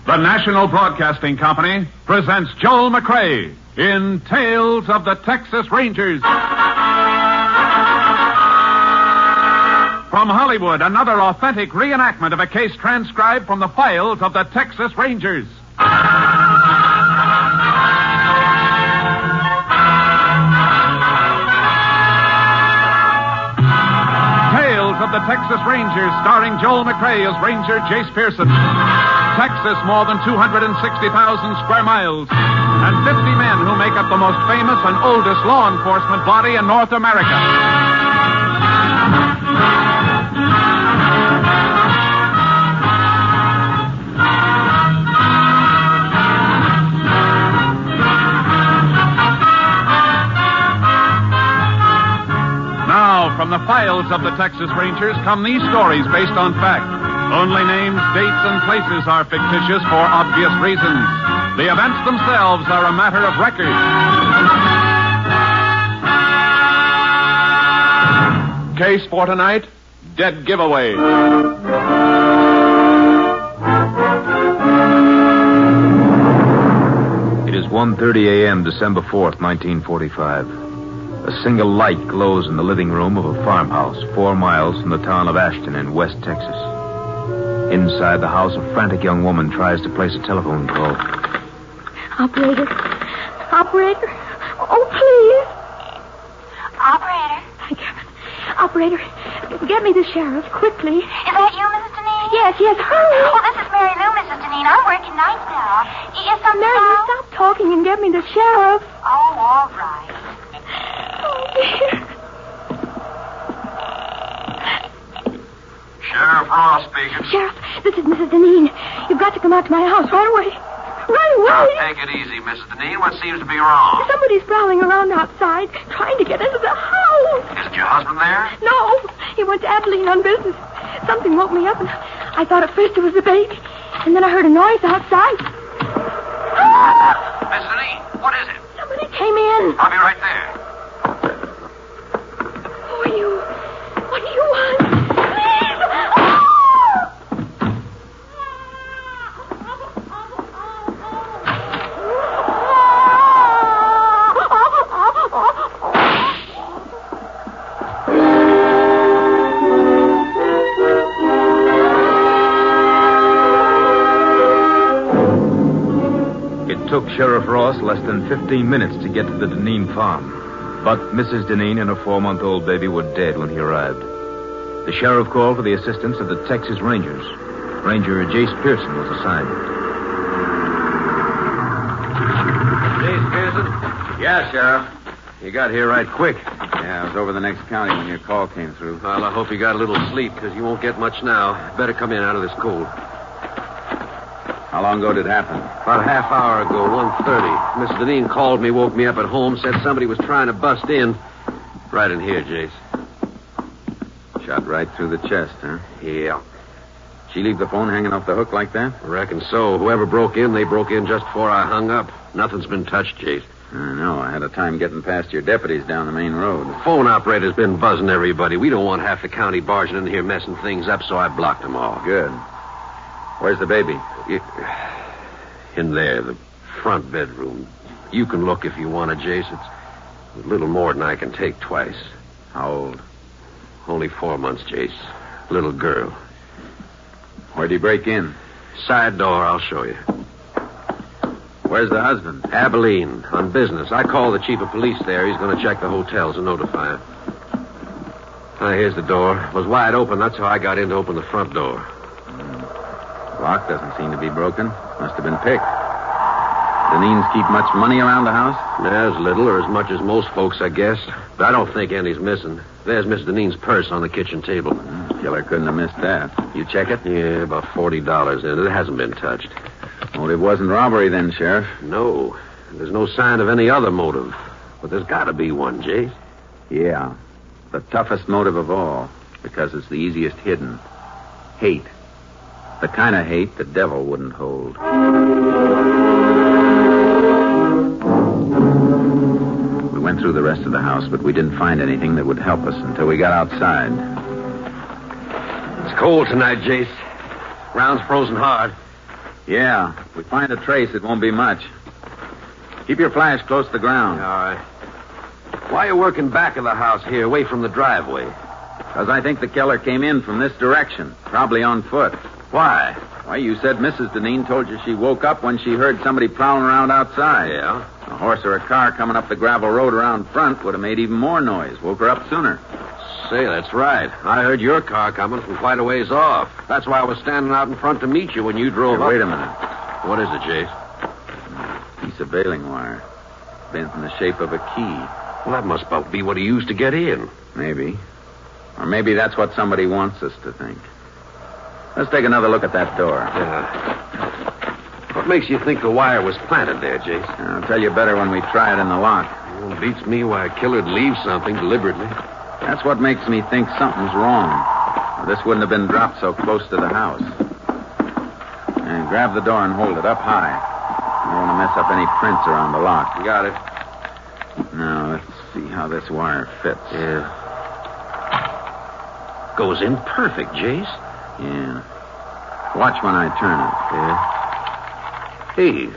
The National Broadcasting Company presents Joel McCrea in Tales of the Texas Rangers. From Hollywood, another authentic reenactment of a case transcribed from the files of the Texas Rangers. Tales of the Texas Rangers, starring Joel McCrea as Ranger Jayce Pearson. Texas, more than 260,000 square miles, and 50 men who make up the most famous and oldest law enforcement body in North America. Now, from the files of the Texas Rangers come these stories based on fact. Only names, dates, and places are fictitious for obvious reasons. The events themselves are a matter of record. Case for tonight, dead giveaway. It is 1:30 a.m., December 4th, 1945. A single light glows in the living room of a farmhouse 4 miles from the town of Ashton in West Texas. Inside the house, a frantic young woman tries to place a telephone call. Operator. Oh, please. Operator. Thank heaven. Operator, get me the sheriff, quickly. Is that you, Mrs. Deneen? Yes, hurry. Oh, this is Mary Lou, Mrs. Deneen. I'm working nights now. Is something Mary, wrong? stop talking and get me the sheriff. Oh, all right. Oh, dear. Sheriff Ross speaking. Sheriff, this is Mrs. Deneen. You've got to come out to my house right away. Right away. Take it easy, Mrs. Deneen. What seems to be wrong? Somebody's prowling around outside, trying to get into the house. Isn't your husband there? No, he went to Abilene on business. Something woke me up, and I thought at first it was the baby. And then I heard a noise outside. Ah! Mrs. Deneen, what is it? Somebody came in. I'll be right there. Who are you? What do you want? It took Sheriff Ross less than 15 minutes to get to the Deneen farm. But Mrs. Deneen and her 4-month-old baby were dead when he arrived. The sheriff called for the assistance of the Texas Rangers. Ranger Jayce Pearson was assigned. Jayce Pearson? Yeah, Sheriff. You got here right quick. Yeah, I was over the next county when your call came through. Well, I hope you got a little sleep, because you won't get much now. Better come in out of this cold. How long ago did it happen? About a half hour ago, 1:30. Miss Deneen called me, woke me up at home, said somebody was trying to bust in. Right in here, Jayce. Shot right through the chest, huh? Yeah. She leave the phone hanging off the hook like that? I reckon so. Whoever broke in, they broke in just before I hung up. Nothing's been touched, Jayce. I know. I had a time getting past your deputies down the main road. The phone operator's been buzzing everybody. We don't want half the county barging in here messing things up, so I blocked them all. Good. Where's the baby? In there, the front bedroom. You can look if you want to, Jayce. It's a little more than I can take twice. How old? Only 4 months, Jayce. Little girl. Where'd he break in? Side door, I'll show you. Where's the husband? Abilene, on business. I called the chief of police there. He's going to check the hotels and notify him. Here's the door. It was wide open. That's how I got in to open the front door. Lock doesn't seem to be broken. Must have been picked. Deneens keep much money around the house? As little or as much as most folks, I guess. But I don't think any's missing. There's Miss Deneen's purse on the kitchen table. Killer couldn't have missed that. You check it? Yeah, about $40 in it. It hasn't been touched. Motive wasn't robbery then, Sheriff. No. There's no sign of any other motive. But there's got to be one, Jayce. Yeah. The toughest motive of all. Because it's the easiest hidden. Hate. The kind of hate the devil wouldn't hold. We went through the rest of the house, but we didn't find anything that would help us until we got outside. It's cold tonight, Jayce. Ground's frozen hard. Yeah. If we find a trace, it won't be much. Keep your flash close to the ground. All right. Why are you working back of the house here, away from the driveway? Because I think the killer came in from this direction, probably on foot. Why? Why, you said Mrs. Deneen told you she woke up when she heard somebody prowling around outside. Yeah? A horse or a car coming up the gravel road around front would have made even more noise. Woke her up sooner. Say, that's right. I heard your car coming from quite a ways off. That's why I was standing out in front to meet you when you drove up. Wait a minute. What is it, Jayce? Piece of baling wire. Bent in the shape of a key. Well, that must about be what he used to get in. Maybe. Or maybe that's what somebody wants us to think. Let's take another look at that door. Yeah. What makes you think the wire was planted there, Jayce? I'll tell you better when we try it in the lock. Well, it beats me why a killer'd leave something deliberately. That's what makes me think something's wrong. This wouldn't have been dropped so close to the house. And grab the door and hold it up high. I don't want to mess up any prints around the lock. Got it. Now, let's see how this wire fits. Yeah. Goes in perfect, Jayce. Yeah. Watch when I turn it. Yeah. Hey,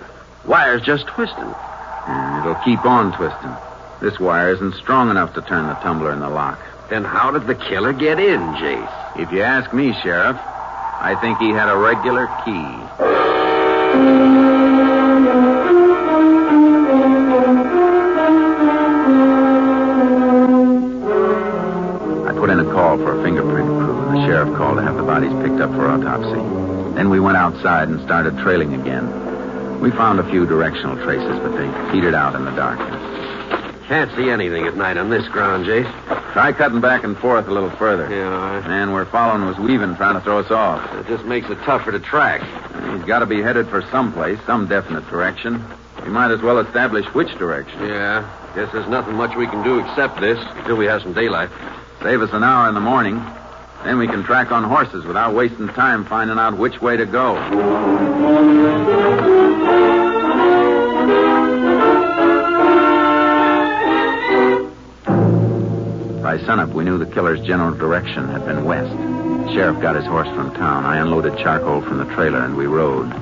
wire's just twisting. And it'll keep on twisting. This wire isn't strong enough to turn the tumbler in the lock. Then how did the killer get in, Jayce? If you ask me, Sheriff, I think he had a regular key. I put in a call for a fingerprint crew. The sheriff called to have the bodies picked up for autopsy. Then we went outside and started trailing again. We found a few directional traces, but they petered out in the darkness. Can't see anything at night on this ground, Jayce. Try cutting back and forth a little further. Yeah, Man we're following was weaving, trying to throw us off. It just makes it tougher to track. He's got to be headed for someplace, some definite direction. We might as well establish which direction. Yeah. Guess there's nothing much we can do except this until we have some daylight. Save us an hour in the morning. Then we can track on horses without wasting time finding out which way to go. By sunup, we knew the killer's general direction had been west. The sheriff got his horse from town. I unloaded charcoal from the trailer, and we rode.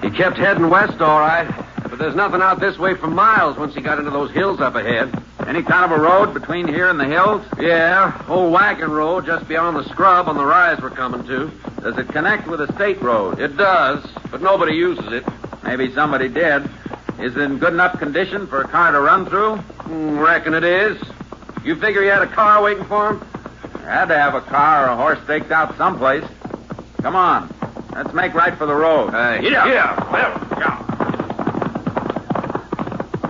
He kept heading west, all right. But there's nothing out this way for miles once he got into those hills up ahead. Any kind of a road between here and the hills? Yeah, old wagon road just beyond the scrub on the rise we're coming to. Does it connect with a state road? It does, but nobody uses it. Maybe somebody did. Is it in good enough condition for a car to run through? Reckon it is. You figure he had a car waiting for him? Had to have a car or a horse staked out someplace. Come on. Let's make right for the road. Yeah.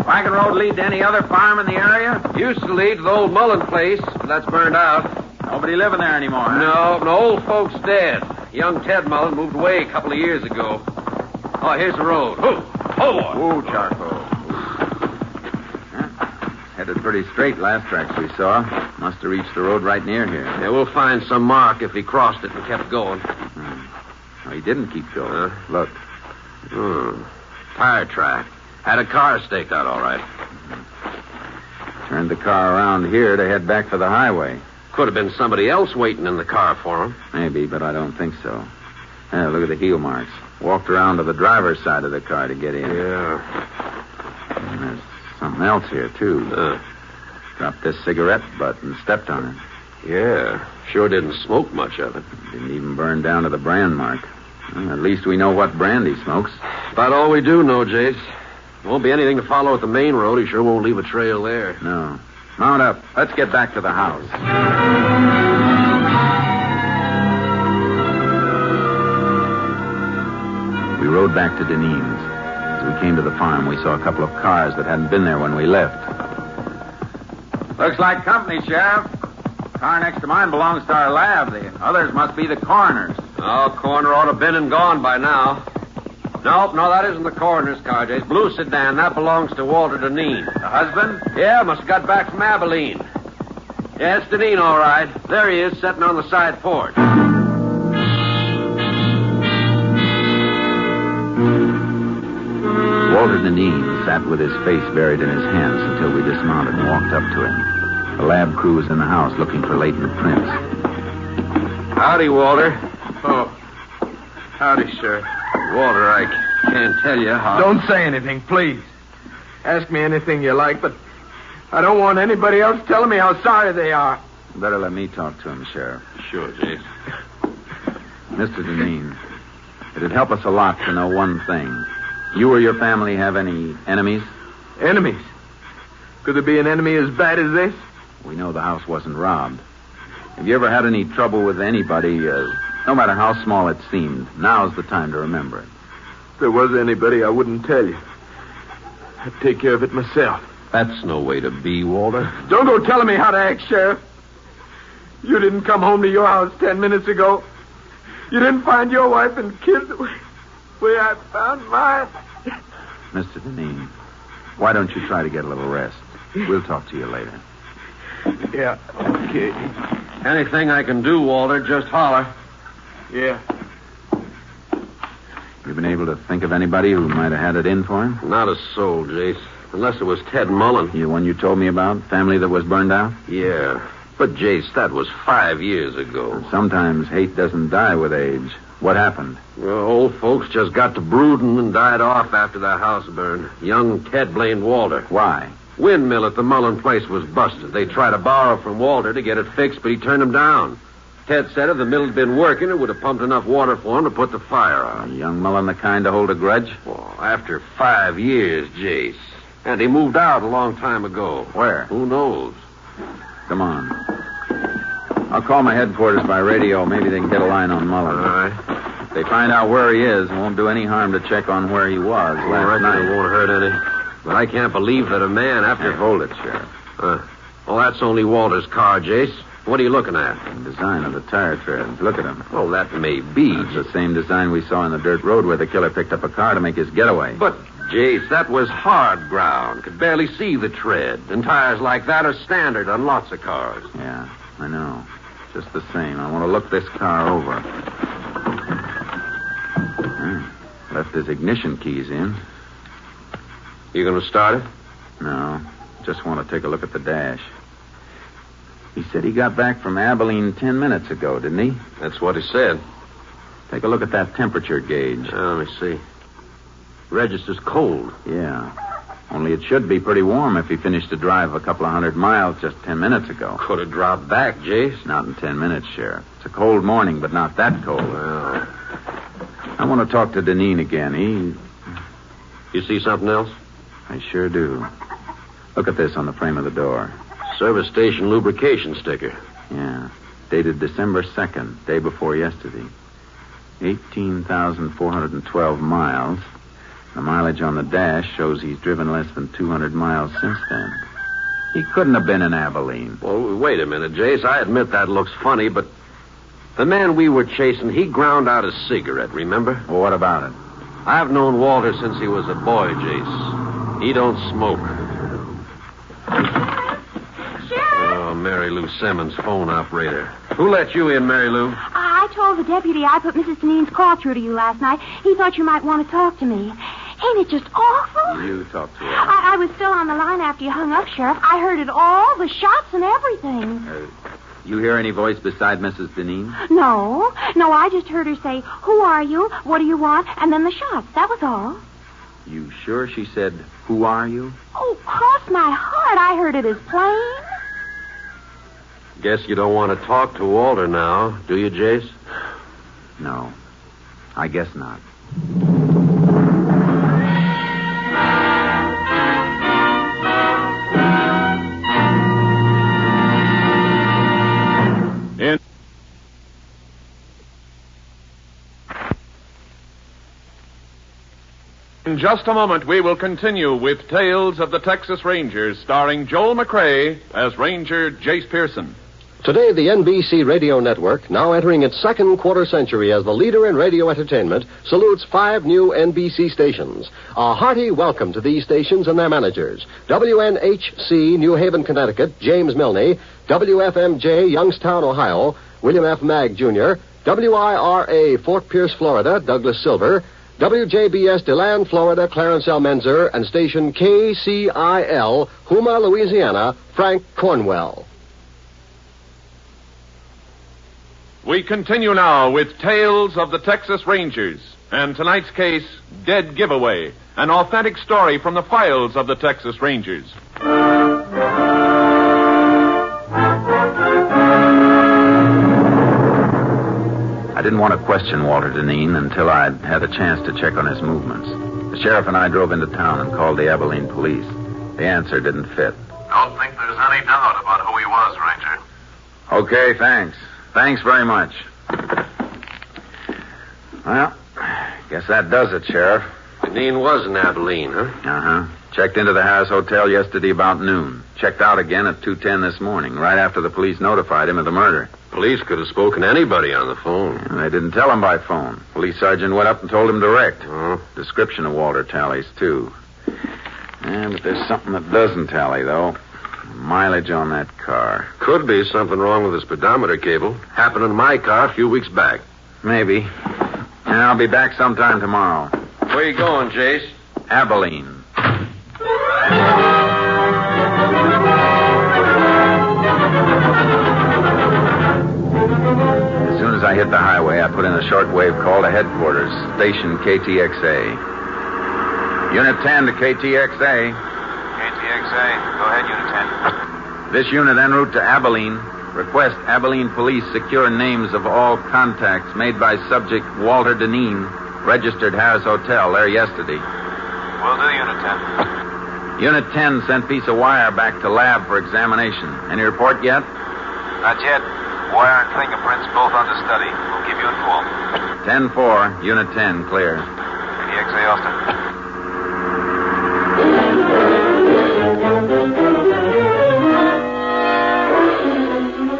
Wagon road lead to any other farm in the area? Used to lead to the old Mullen place, but that's burned out. Nobody living there anymore, huh? No, old folks dead. Young Ted Mullen moved away a couple of years ago. Oh, here's the road. Boy. Ooh, charcoal. Headed pretty straight last tracks we saw. Must have reached the road right near here. Yeah, we'll find some mark if he crossed it and kept going. No, he didn't keep going. Look. Tire track. Had a car staked out, all right. Turned the car around here to head back for the highway. Could have been somebody else waiting in the car for him. Maybe, but I don't think so. Yeah, look at the heel marks. Walked around to the driver's side of the car to get in. Yeah. And there's something else here, too. Dropped this cigarette butt and stepped on it. Yeah. Sure didn't smoke much of it. Didn't even burn down to the brand mark. Well, at least we know what brand he smokes. About all we do know, Jayce. Won't be anything to follow at the main road. He sure won't leave a trail there. No. Mount up. Let's get back to the house. We rode back to Deneen's. As we came to the farm, we saw a couple of cars that hadn't been there when we left. Looks like company, Sheriff. The car next to mine belongs to our lab. The others must be the coroner's. Oh, coroner ought to have been and gone by now. No, that isn't the coroner's car, Jayce. Blue sedan, that belongs to Walter Deneen. The husband? Yeah, must have got back from Abilene. Yeah, it's Deneen, all right. There he is, sitting on the side porch. Walter Deneen sat with his face buried in his hands until we dismounted and walked up to him. The lab crew was in the house looking for latent prints. Howdy, Walter. Oh, howdy, Sheriff. Walter, I can't tell you how... Don't say anything, please. Ask me anything you like, but I don't want anybody else telling me how sorry they are. Better let me talk to him, Sheriff. Sure, Jayce. Mr. Deneen, it'd help us a lot to know one thing. You or your family have any enemies? Enemies? Could there be an enemy as bad as this? We know the house wasn't robbed. Have you ever had any trouble with anybody, no matter how small it seemed? Now's the time to remember it. If there was anybody, I wouldn't tell you. I'd take care of it myself. That's no way to be, Walter. Don't go telling me how to act, Sheriff. You didn't come home to your house 10 minutes ago. You didn't find your wife and kids the way I found mine. Mr. Deneen, why don't you try to get a little rest? We'll talk to you later. Yeah, okay. Anything I can do, Walter, just holler. Yeah. You been able to think of anybody who might have had it in for him? Not a soul, Jayce. Unless it was Ted Mullen. The one you told me about? Family that was burned out? Yeah. But, Jayce, that was 5 years ago. Sometimes hate doesn't die with age. What happened? Well, old folks just got to brooding and died off after their house burned. Young Ted blamed Walter. Why? Windmill at the Mullen place was busted. They tried to borrow from Walter to get it fixed, but he turned them down. Ted said if the mill had been working, it would have pumped enough water for him to put the fire out. Young Mullen the kind to hold a grudge? Well, after 5 years, Jayce. And he moved out a long time ago. Where? Who knows? Come on. I'll call my headquarters by radio. Maybe they can get a line on Mullen. All right. If they find out where he is, it won't do any harm to check on where he was last night. It won't hurt any. But I can't believe that a man after... Hey, hold it, Sheriff. Well, that's only Walter's car, Jayce. What are you looking at? The design of the tire treads. Look at him. Oh, that may be. It's the same design we saw in the dirt road where the killer picked up a car to make his getaway. But, Jayce, that was hard ground. Could barely see the tread. And tires like that are standard on lots of cars. Yeah, I know. Just the same. I want to look this car over. Left his ignition keys in. You going to start it? No. Just want to take a look at the dash. He said he got back from Abilene 10 minutes ago, didn't he? That's what he said. Take a look at that temperature gauge. Let me see. Register's cold. Yeah. Only it should be pretty warm if he finished the drive a couple of 100 miles just 10 minutes ago. Could have dropped back, Jayce. Not in 10 minutes, Sheriff. It's a cold morning, but not that cold. Well, I want to talk to Deneen again. You see something else? I sure do. Look at this on the frame of the door. Service station lubrication sticker. Yeah. Dated December 2nd, day before yesterday. 18,412 miles. The mileage on the dash shows he's driven less than 200 miles since then. He couldn't have been in Abilene. Well, wait a minute, Jayce. I admit that looks funny, but the man we were chasing, he ground out a cigarette, remember? Well, what about it? I've known Walter since he was a boy, Jayce. He don't smoke. Oh, Mary Lou Simmons, phone operator. Who let you in, Mary Lou? I told the deputy I put Mrs. Deneen's call through to you last night. He thought you might want to talk to me. Ain't it just awful? You talk to her. I was still on the line after you hung up, Sheriff. I heard it all, the shots and everything. You hear any voice beside Mrs. Deneen? No, I just heard her say, "Who are you? What do you want?" And then the shots. That was all. You sure she said, "Who are you"? Oh, cross my heart. I heard it as plain. Guess you don't want to talk to Walter now, do you, Jayce? No, I guess not. In just a moment, we will continue with Tales of the Texas Rangers, starring Joel McCrea as Ranger Jayce Pearson. Today, the NBC radio network, now entering its second quarter century as the leader in radio entertainment, salutes 5 new NBC stations. A hearty welcome to these stations and their managers. WNHC, New Haven, Connecticut, James Milne. WFMJ, Youngstown, Ohio, William F. Magg, Jr. WIRA, Fort Pierce, Florida, Douglas Silver. WJBS, DeLand, Florida, Clarence L. Menzer, and station KCIL, Houma, Louisiana, Frank Cornwell. We continue now with Tales of the Texas Rangers, And tonight's case, Dead Giveaway, an authentic story from the files of the Texas Rangers. I didn't want to question Walter Deneen until I'd had a chance to check on his movements. The sheriff and I drove into town and called the Abilene police. The answer didn't fit. Don't think there's any doubt about who he was, Ranger. Okay, thanks. Thanks very much. Well, guess that does it, Sheriff. Deneen was in Abilene, huh? Uh-huh. Checked into the Harris Hotel yesterday about noon. Checked out again at 2:10 this morning, right after the police notified him of the murder. Police could have spoken to anybody on the phone. They didn't tell him by phone. Police sergeant went up and told him direct. Oh. Description of Walter tallies, too. Yeah, but there's something that doesn't tally, though. Mileage on that car. Could be something wrong with the speedometer cable. Happened in my car a few weeks back. Maybe. And I'll be back sometime tomorrow. Where you going, Jayce? Abilene. As soon as I hit the highway, I put in a shortwave call to headquarters, station KTXA. Unit 10 to KTXA. KTXA. Go ahead, Unit 10. This unit en route to Abilene. Request Abilene police secure names of all contacts made by subject Walter Deneen, registered Harris Hotel there yesterday. Will do, Unit 10. Unit 10 sent piece of wire back to lab for examination. Any report yet? Not yet. Wire and fingerprints both under study. We'll keep you informed. 10-4, Unit 10, clear. KTXA, Austin.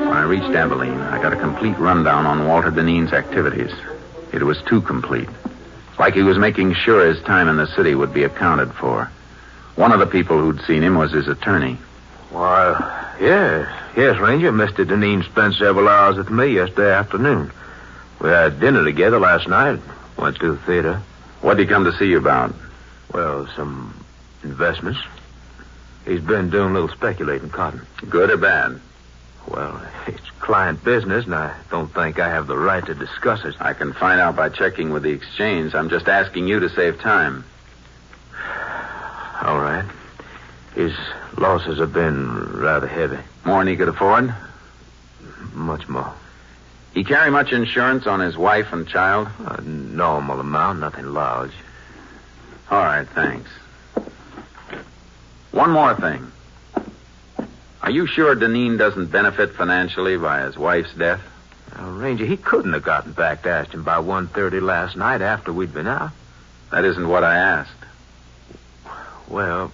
When I reached Abilene, I got a complete rundown on Walter Deneen's activities. It was too complete. Like he was making sure his time in the city would be accounted for. One of the people who'd seen him was his attorney. Well, yes, Ranger. Mr. Deneen spent several hours with me yesterday afternoon. We had dinner together last night. Went to the theater. What'd he come to see you about? Well, some investments. He's been doing a little speculating cotton. Good or bad? Well, it's client business, and I don't think I have the right to discuss it. I can find out by checking with the exchange. I'm just asking you to save time. All right. His losses have been rather heavy. More than he could afford? Much more. He carry much insurance on his wife and child? A normal amount, nothing large. All right, thanks. One more thing. Are you sure Deneen doesn't benefit financially by his wife's death? Now, Ranger, he couldn't have gotten back to Ashton by 1:30 last night after we'd been out. That isn't what I asked. Well,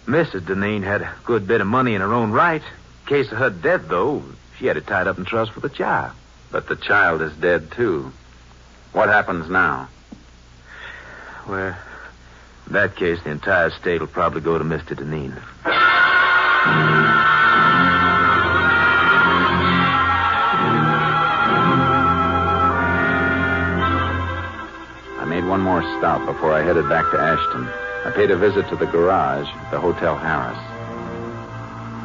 Mrs. Deneen had a good bit of money in her own right. In case of her death, though, she had it tied up in trust for the child. But the child is dead, too. What happens now? Well, in that case, the entire estate will probably go to Mr. Deneen. I made one more stop before I headed back to Ashton. I paid a visit to the garage, the Hotel Harris.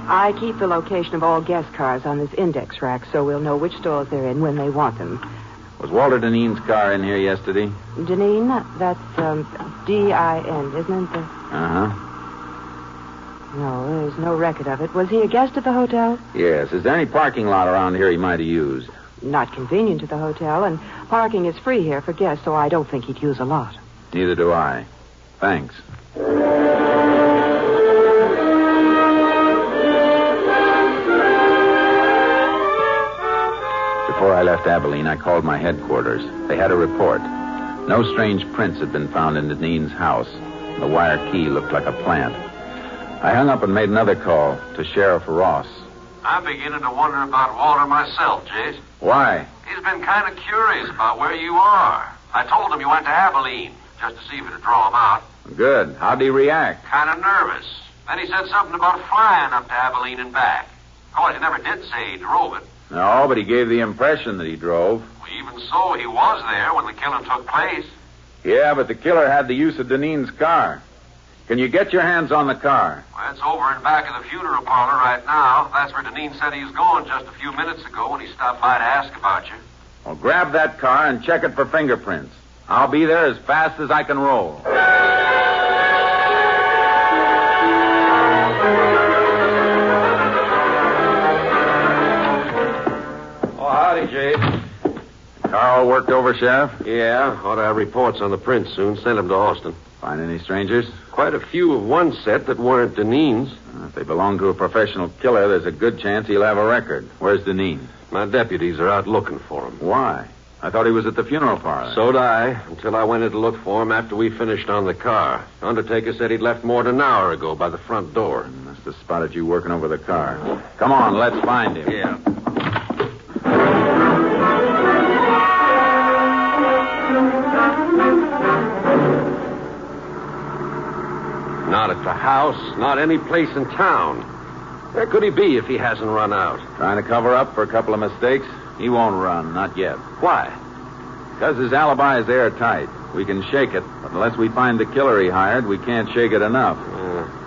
I keep the location of all guest cars on this index rack so we'll know which stores they're in when they want them. Was Walter Deneen's car in here yesterday? Deneen? That's D-I-N, isn't it? Uh-huh. No, there's no record of it. Was he a guest at the hotel? Yes. Is there any parking lot around here he might have used? Not convenient to the hotel, and parking is free here for guests, so I don't think he'd use a lot. Neither do I. Thanks. Before I left Abilene, I called my headquarters. They had a report. No strange prints had been found in Deneen's house. The wire key looked like a plant. I hung up and made another call to Sheriff Ross. I'm beginning to wonder about Walter myself, Jayce. Why? He's been kind of curious about where you are. I told him you went to Abilene, just to see if it'd draw him out. Good. How'd he react? Kind of nervous. Then he said something about flying up to Abilene and back. Of course, he never did say he drove it. No, but he gave the impression that he drove. Well, even so, he was there when the killing took place. Yeah, but the killer had the use of Deneen's car. Can you get your hands on the car? Well, it's over in back of the funeral parlor right now. That's where Deneen said he was going just a few minutes ago when he stopped by to ask about you. Well, grab that car and check it for fingerprints. I'll be there as fast as I can roll. Oh, howdy, Jayce. Car all worked over, Sheriff? Yeah, ought to have reports on the prints soon. Send them to Austin. Find any strangers? Quite a few of one set that weren't Deneen's. If they belong to a professional killer, there's a good chance he'll have a record. Where's Deneen? My deputies are out looking for him. Why? I thought he was at the funeral parlor. So'd I, until I went in to look for him after we finished on the car. Undertaker said he'd left more than an hour ago by the front door. Must have spotted you working over the car. Come on, let's find him. Yeah. Not at the house, not any place in town. Where could he be if he hasn't run out? Trying to cover up for a couple of mistakes? He won't run, not yet. Why? Because his alibi is airtight. We can shake it, but unless we find the killer he hired, we can't shake it enough.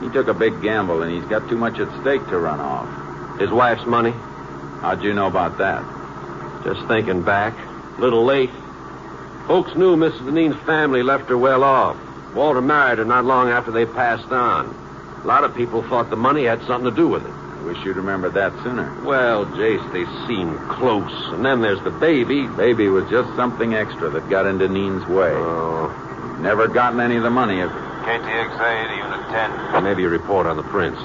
He took a big gamble, and he's got too much at stake to run off. His wife's money? How'd you know about that? Just thinking back. Little late. Folks knew Mrs. Deneen's family left her well off. Walter married her not long after they passed on. A lot of people thought the money had something to do with it. I wish you'd remembered that sooner. Well, Jayce, they seemed close. And then there's the baby. Baby was just something extra that got in Deneen's way. Oh. Never gotten any of the money. KTXA to Unit 10. Maybe a report on the prints.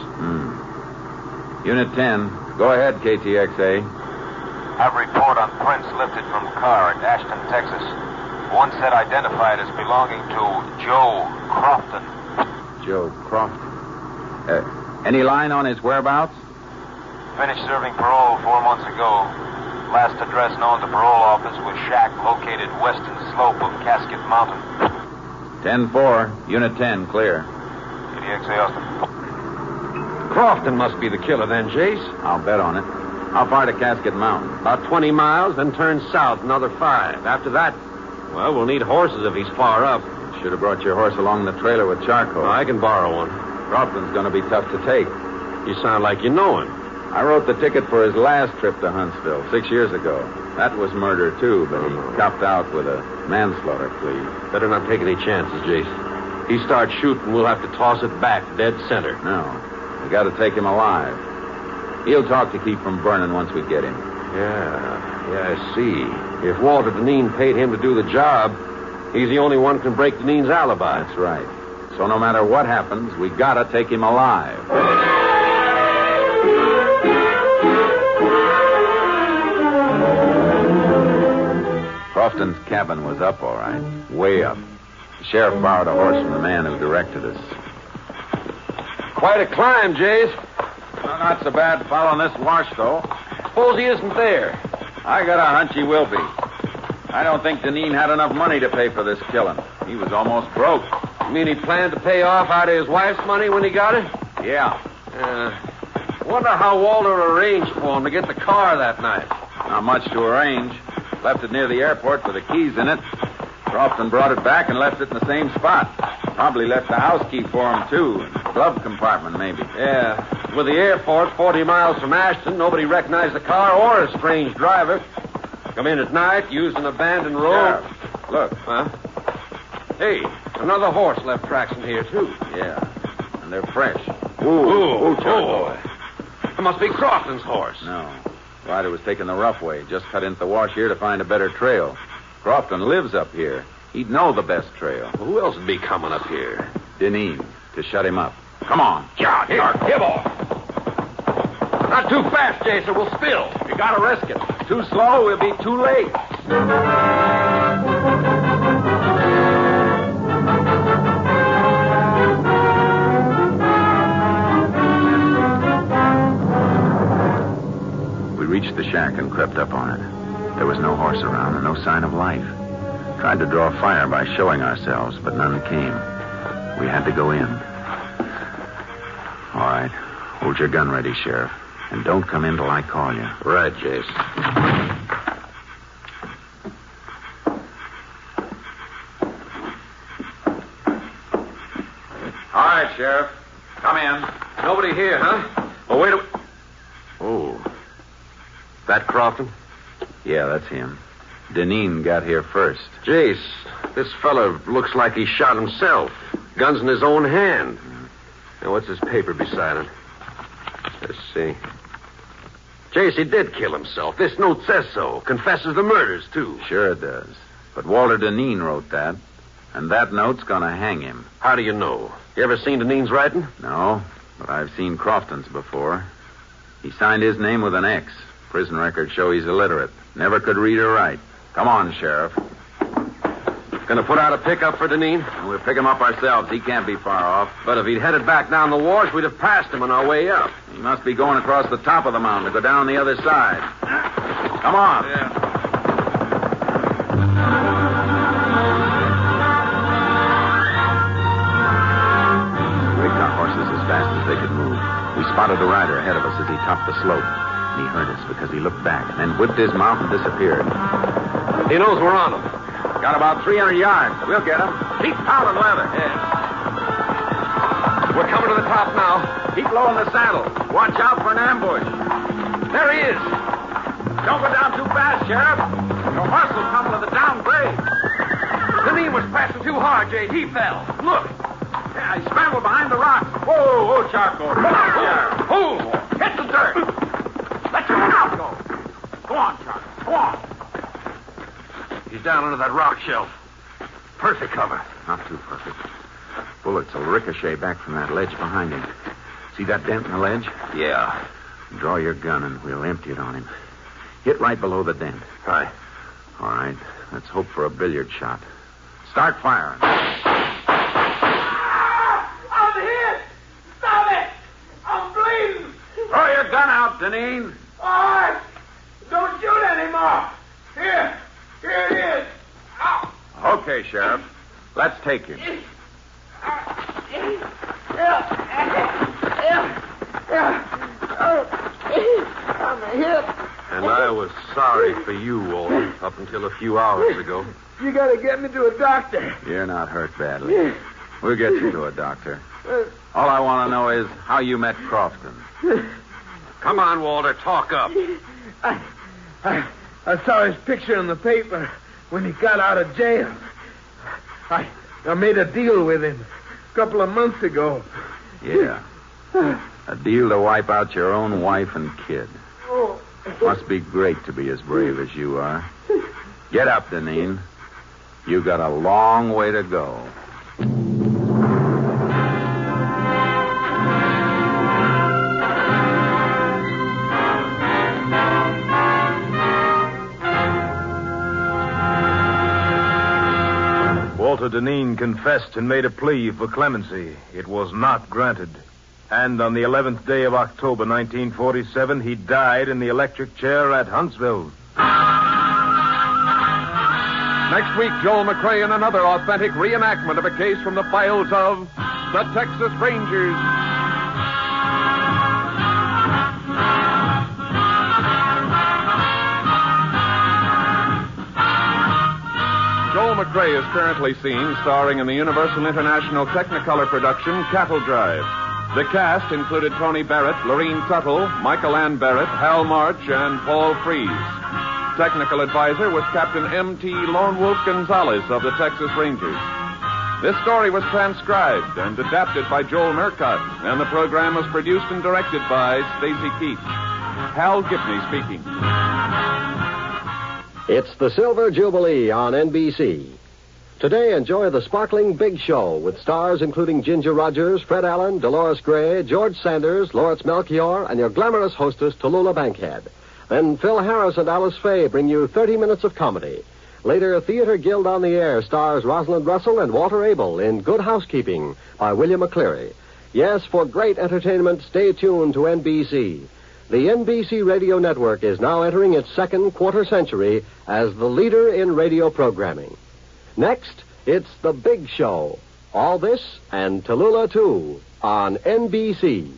Unit 10. Go ahead, KTXA. Have report on prints lifted from car at Ashton, Texas. One set identified as belonging to Joe Crofton. Joe Crofton. Any line on his whereabouts? Finished serving parole 4 months ago. Last address known to parole office was shack located western slope of Casket Mountain. 10-4. Unit 10, clear. KTXA Austin. Crofton must be the killer then, Jayce. I'll bet on it. How far to Casket Mountain? About 20 miles, then turn south another 5. After that, well, we'll need horses if he's far up. Should have brought your horse along the trailer with charcoal. I can borrow one. Crofton's going to be tough to take. You sound like you know him. I wrote the ticket for his last trip to Huntsville 6 years ago. That was murder, too, but he copped out with a manslaughter plea. Better not take any chances, Jayce. He starts shooting, we'll have to toss it back dead center. No. We got to take him alive. He'll talk to keep from burning once we get him. Yeah, I see. If Walter Deneen paid him to do the job, he's the only one who can break Deneen's alibi. That's right. So no matter what happens, we got to take him alive. Crofton's cabin was up, all right. Way up. The sheriff borrowed a horse from the man who directed us. Quite a climb, Jayce. Well, not so bad following this wash, though. Suppose he isn't there. I got a hunch he will be. I don't think Deneen had enough money to pay for this killing. He was almost broke. You mean he planned to pay off out of his wife's money when he got it? Yeah. Wonder how Walter arranged for him to get the car that night. Not much to arrange. Left it near the airport with the keys in it. Crofton brought it back and left it in the same spot. Probably left the house key for him, too. Glove compartment, maybe. Yeah. With the airport 40 miles from Ashton, nobody recognized the car or a strange driver. Come in at night, used an abandoned road. Yeah. Look. Huh? Hey, another horse left tracks in here, too. Yeah. And they're fresh. Ooh, boy. That must be Crofton's horse. No. Rider was taking the rough way. Just cut into the wash here to find a better trail. Crofton lives up here. He'd know the best trail. Well, who else would be coming up here? Deneen, to shut him up. Come on. Yeah, here, give off. Not too fast, Jayce, or we'll spill. You gotta risk it. Too slow, we'll be too late. We reached the shack and crept up on it. There was no horse around and no sign of life. Tried to draw fire by showing ourselves, but none came. We had to go in. All right. Hold your gun ready, Sheriff. And don't come in till I call you. Right, Jayce. All right, Sheriff. Come in. Nobody here, huh? Oh, wait a... Oh. That Crofton? Yeah, that's him. Deneen got here first. Jayce, This fella looks like he shot himself. Gun's in his own hand. Now, what's his paper beside it? Let's see. Jayce, he did kill himself. This note says so. Confesses the murders, too. Sure it does. But Walter Deneen wrote that. And that note's gonna hang him. How do you know? You ever seen Deneen's writing? No, but I've seen Crofton's before. He signed his name with an X. Prison records show he's illiterate. Never could read or write. Come on, Sheriff. Gonna put out a pickup for Deneen? We'll pick him up ourselves. He can't be far off. But if he'd headed back down the wash, we'd have passed him on our way up. He must be going across the top of the mountain to go down the other side. Come on. Yeah. Rigged our horses as fast as they could move. We spotted a rider ahead of us as he topped the slope. And he heard us because he looked back and then whipped his mount and disappeared. He knows we're on him. Got about 300 yards. We'll get him. Keep pounding leather. Yeah. We're coming to the top now. Keep low in the saddle. Watch out for an ambush. There he is. Don't go down too fast, Sheriff. Your horse will tumble to the downgrade. Deneen was pressing too hard, Jay. He fell. Look. Yeah, he scrambled behind the rocks. Whoa, Charcoal. Come on, Sheriff. Hold. Hit the dirt. Let your mouth go. Go on, Charcoal. Go on. He's down under that rock shelf. Perfect cover. Not too perfect. Bullets will ricochet back from that ledge behind him. See that dent in the ledge? Yeah. Draw your gun and we'll empty it on him. Hit right below the dent. Right. All right. Let's hope for a billiard shot. Start firing. I'm hit! Stop it! I'm bleeding! Throw your gun out, Deneen. All right. Don't shoot anymore. Here it is. Ow. Okay, Sheriff. Let's take him. I'm hit. And I was sorry for you, Walter, up until a few hours ago. You gotta get me to a doctor. You're not hurt badly. We'll get you to a doctor. All I want to know is how you met Crofton. Come on, Walter, talk up. I saw his picture in the paper when he got out of jail. I made a deal with him a couple of months ago. Yeah. A deal to wipe out your own wife and kid. Oh. Must be great to be as brave as you are. Get up, Deneen. You got a long way to go. Walter Deneen confessed and made a plea for clemency. It was not granted. And on the 11th day of October, 1947, he died in the electric chair at Huntsville. Next week, Joel McCrea in another authentic reenactment of a case from the files of the Texas Rangers. Joel McCrea is currently seen starring in the Universal International Technicolor production Cattle Drive. The cast included Tony Barrett, Lorene Tuttle, Michael Ann Barrett, Hal March, and Paul Freese. Technical advisor was Captain M.T. Lone Wolf Gonzalez of the Texas Rangers. This story was transcribed and adapted by Joel Murcott, and the program was produced and directed by Stacy Keach. Hal Gibney speaking. It's the Silver Jubilee on NBC. Today, enjoy the sparkling Big Show with stars including Ginger Rogers, Fred Allen, Dolores Gray, George Sanders, Lawrence Melchior, and your glamorous hostess, Tallulah Bankhead. Then Phil Harris and Alice Faye bring you 30 minutes of comedy. Later, Theater Guild on the Air stars Rosalind Russell and Walter Abel in Good Housekeeping by William McCleary. Yes, for great entertainment, stay tuned to NBC. The NBC Radio Network is now entering its second quarter century as the leader in radio programming. Next, it's The Big Show. All this and Tallulah, too, on NBC.